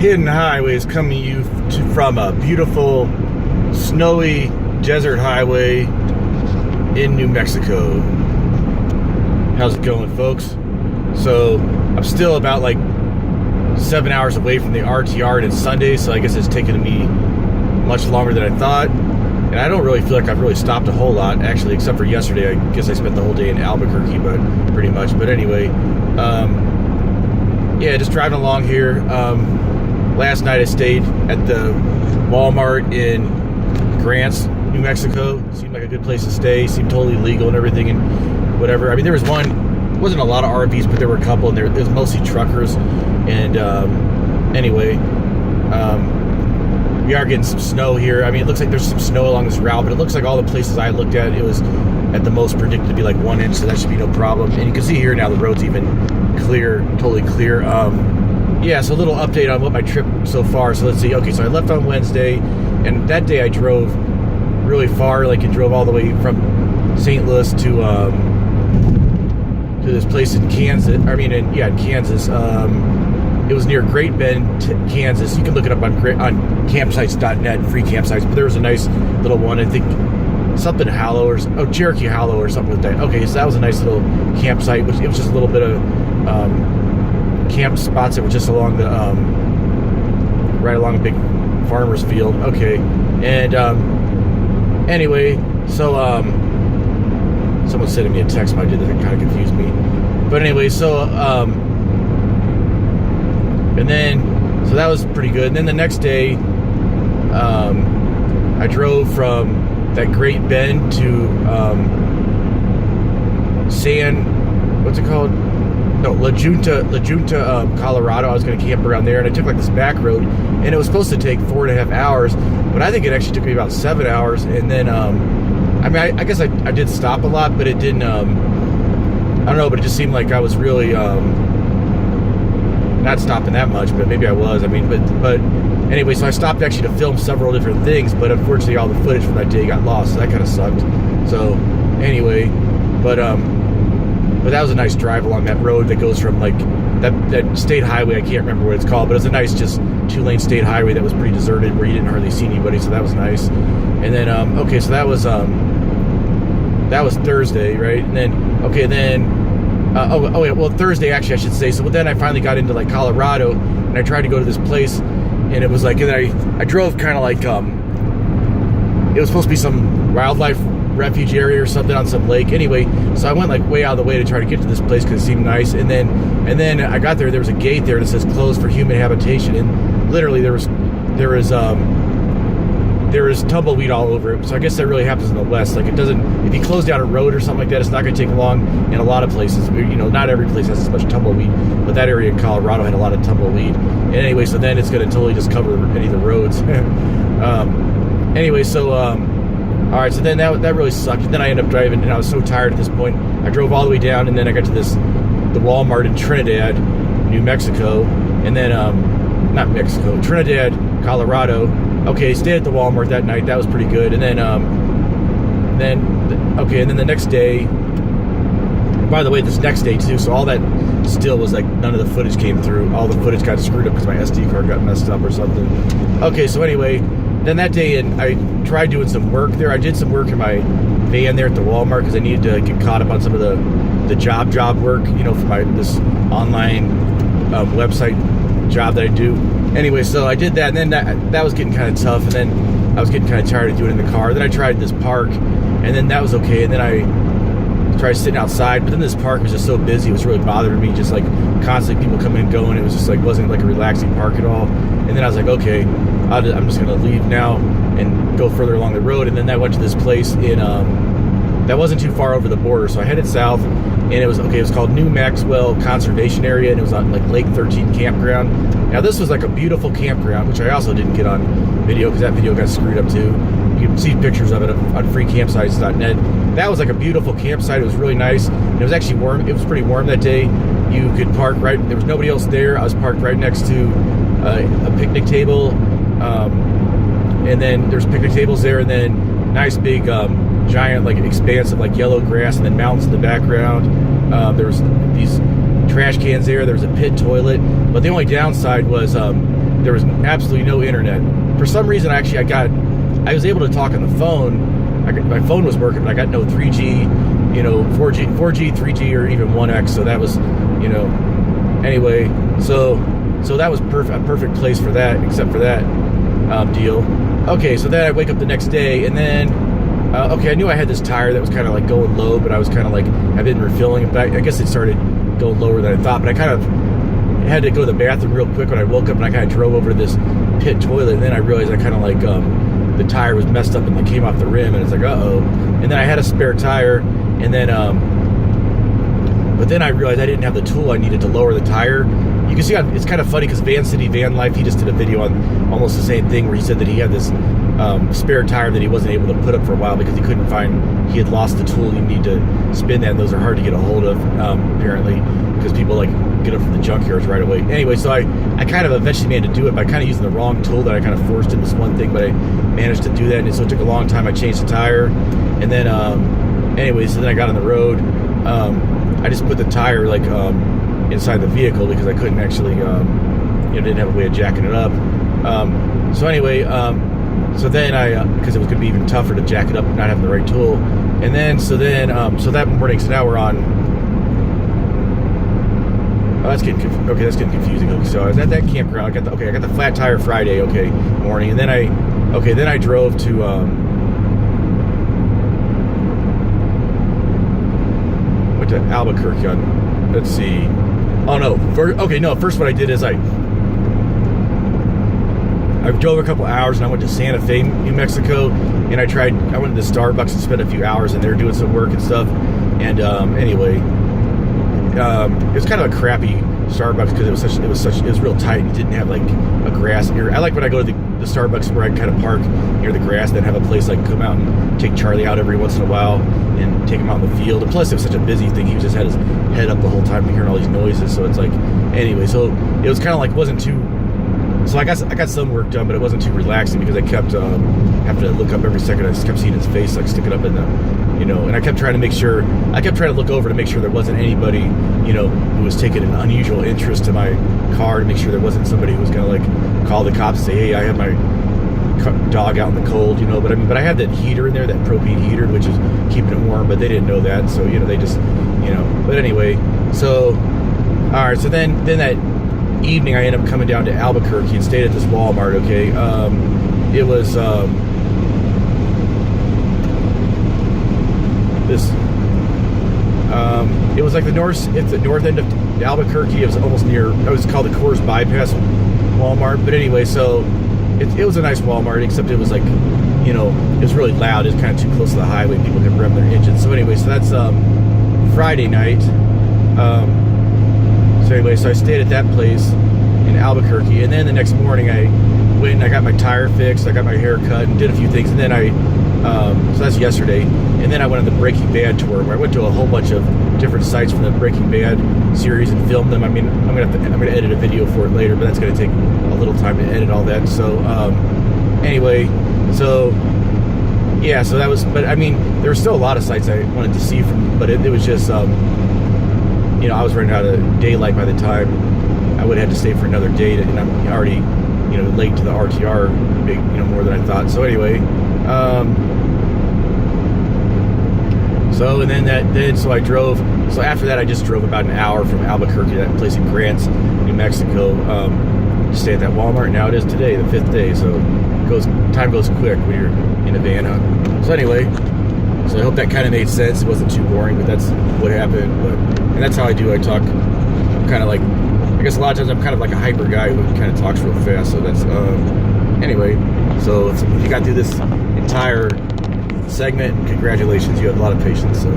hidden highways coming to you from a beautiful, snowy desert highway in New Mexico. How's it going, folks? So I'm still about like 7 hours away from the RTR, and it's Sunday, so I guess it's taken me much longer than I thought. And I don't really feel like I've really stopped a whole lot, actually, except for yesterday. I guess I spent the whole day in Albuquerque, but pretty much. But anyway, yeah, just driving along here. Last night I stayed at the Walmart in Grants, New Mexico. Seemed like a good place to stay. Seemed totally legal and everything and whatever. I mean, there was one, it wasn't a lot of RVs, but there were a couple, and there was mostly truckers. And anyway, we are getting some snow here. I mean, it looks like there's some snow along this route, but it looks like all the places I looked at, it was at the most predicted to be like 1 inch, so that should be no problem. And you can see here now the road's even clear, totally clear. Yeah, so a little update on what my trip so far. So let's see. Okay, so I left on Wednesday, and that day I drove really far. Like, it drove all the way from St. Louis to this place in Kansas. I mean, in Kansas. It was near Great Bend, Kansas. You can look it up on campsites.net, free campsites. But there was a nice little one, I think something Hollow or Cherokee Hollow or something like that. Okay, so that was a nice little campsite. Which it was just a little bit of camp spots that were just along the right along a big farmer's field. Okay, and anyway, so someone sending me a text. I did that, kind of confused me. But anyway, so and then, so that was pretty good. And then the next day, I drove from that Great Bend to what's it called? No, La Junta, Colorado. I was going to camp around there, and I took like this back road, and it was supposed to take 4.5 hours, but I think it actually took me about 7 hours. And then, I mean, I guess I did stop a lot, but it didn't, I don't know, but it just seemed like I was really, not stopping that much, but maybe I was. I mean, but anyway, so I stopped actually to film several different things, but unfortunately all the footage from that day got lost, so that kind of sucked. So anyway, but that was a nice drive along that road that goes from like that state highway. I can't remember what it's called, but it's a nice just 2-lane state highway that was pretty deserted, where you didn't hardly see anybody, so that was nice. And then okay, so that was Thursday, right? And then well, Thursday, actually, I should say. So then I finally got into like Colorado, and I tried to go to this place, and it was like, and then I drove kind of like, it was supposed to be some wildlife refuge area or something on some lake. Anyway, so I went like way out of the way to try to get to this place because it seemed nice. And then I got there. There was a gate there that says closed for human habitation, and literally there was tumbleweed all over it. So I guess that really happens in the West. Like, it doesn't, if you close down a road or something like that, it's not going to take long in a lot of places. You know, not every place has as much tumbleweed, but that area in Colorado had a lot of tumbleweed. And anyway, so then it's going to totally just cover any of the roads. Anyway, so all right, so then that really sucked. And then I ended up driving, and I was so tired at this point. I drove all the way down, and then I got to the Walmart in Trinidad, New Mexico, and then not Mexico, Trinidad, Colorado. Okay, stayed at the Walmart that night. That was pretty good. And then the next day, by the way, this next day too, so all that still was like, none of the footage came through. All the footage got screwed up because my SD card got messed up or something. Okay, so anyway, then that day, and I tried doing some work there. I did some work in my van there at the Walmart because I needed to get caught up on some of the job work, you know, for this online website job that I do. Anyway, so I did that, and then that was getting kind of tough, and then I was getting kind of tired of doing it in the car. Then I tried this park, and then that was okay, and then I tried sitting outside, but then this park was just so busy, it was really bothering me, just like constantly people coming and going. It was just like, wasn't like a relaxing park at all. And then I was like, okay, I'm just gonna leave now and go further along the road. And then I went to this place in that wasn't too far over the border, so I headed south, and it was called New Maxwell Conservation Area, and it was on like Lake 13 campground. Now this was like a beautiful campground, which I also didn't get on video because that video got screwed up too. You can see pictures of it on freecampsites.net. That was like a beautiful campsite. It was really nice. And it was actually warm. It was pretty warm that day. You could park right, there was nobody else there. I was parked right next to a picnic table, and then there's picnic tables there, and then nice big giant like expanse of like yellow grass, and then mountains in the background. There was these trash cans there. There was a pit toilet, but the only downside was there was absolutely no internet. For some reason, I was able to talk on the phone. My phone was working, but I got no 3G, 4G, 3G, or even 1X. So that was, anyway. So that was a perfect place for that, except for that deal. Okay, so then I wake up the next day, and then I knew I had this tire that was kind of like going low, but I was kind of like, I've been refilling it, but I guess it started going lower than I thought. But I kind of had to go to the bathroom real quick when I woke up, and I kind of drove over to this pit toilet, and then I realized I kind of like the tire was messed up and it came off the rim, and it's like, uh-oh. And then I had a spare tire, and then but then I realized I didn't have the tool I needed to lower the tire. You can see it's kind of funny because Van City Van Life, he just did a video on almost the same thing where he said that he had this spare tire that he wasn't able to put up for a while because he couldn't find, he had lost the tool you need to spin that, and those are hard to get a hold of, apparently, because people like get them from the junkyards right away. Anyway, so I kind of eventually managed to do it by kind of using the wrong tool that I kind of forced in this one thing, but I managed to do that, and so it took a long time. I changed the tire, and then anyway, so then I got on the road. I just put the tire like inside the vehicle because I couldn't actually, didn't have a way of jacking it up. So anyway, so then because it was going to be even tougher to jack it up and not having the right tool. And then, so that morning, so now we're on, that's getting confusing. Okay, so I was at that campground. I got the flat tire Friday, morning. And then I drove to, went to Albuquerque on, let's see. Oh no, first what I did is I drove a couple hours and I went to Santa Fe, New Mexico, and I went to Starbucks and spent a few hours in there doing some work and stuff. And anyway, it was kind of a crappy Starbucks because it was real tight. It didn't have like a grass area. I like when I go to the Starbucks where I kind of park near the grass, then have a place I can come out and take Charlie out every once in a while and take him out in the field. And plus, it was such a busy thing. He just had his head up the whole time hearing all these noises. So it's like, anyway, so it was kind of like, wasn't too. So I got some work done, but it wasn't too relaxing because I kept having to look up every second. I just kept seeing his face like sticking up in the, and I kept trying to look over to make sure there wasn't anybody, who was taking an unusual interest to my car, to make sure there wasn't somebody who was going to like call the cops and say, hey, I have my dog out in the cold, but I had that heater in there, that propane heater, which is keeping it warm, but they didn't know that. So, they just, but anyway, so, all right. So then that evening I ended up coming down to Albuquerque and stayed at this Walmart. It was it was like the north end of Albuquerque. It was almost near, it was called the Coors Bypass Walmart. But anyway, so it was a nice Walmart, except it was like, it was really loud. It was kind of too close to the highway. People could rev their engines. So anyway, so that's Friday night. So I stayed at that place in Albuquerque, and then the next morning I went and I got my tire fixed, I got my hair cut, and did a few things, and then so that's yesterday, and then I went on the Breaking Bad tour, where I went to a whole bunch of different sites from the Breaking Bad series and filmed them. I mean, I'm gonna edit a video for it later, but that's gonna take a little time to edit all that. So anyway, so yeah, so that was, but I mean, there were still a lot of sites I wanted to see but it was just I was running out of daylight by the time I would have had to stay for another day, and I'm already, late to the RTR, big, more than I thought. So anyway, so I drove. So after that, I just drove about an hour from Albuquerque, that place in Grants, New Mexico, to stay at that Walmart. Now it is today, the 5th day. So time goes quick when you're in a van. So anyway. So I hope that kind of made sense. It wasn't too boring, but that's what happened. And that's how I do. I talk. I'm kind of like, I guess a lot of times I'm kind of like a hyper guy who kind of talks real fast. So that's anyway. So if you got through this entire segment, congratulations. You have a lot of patience. So.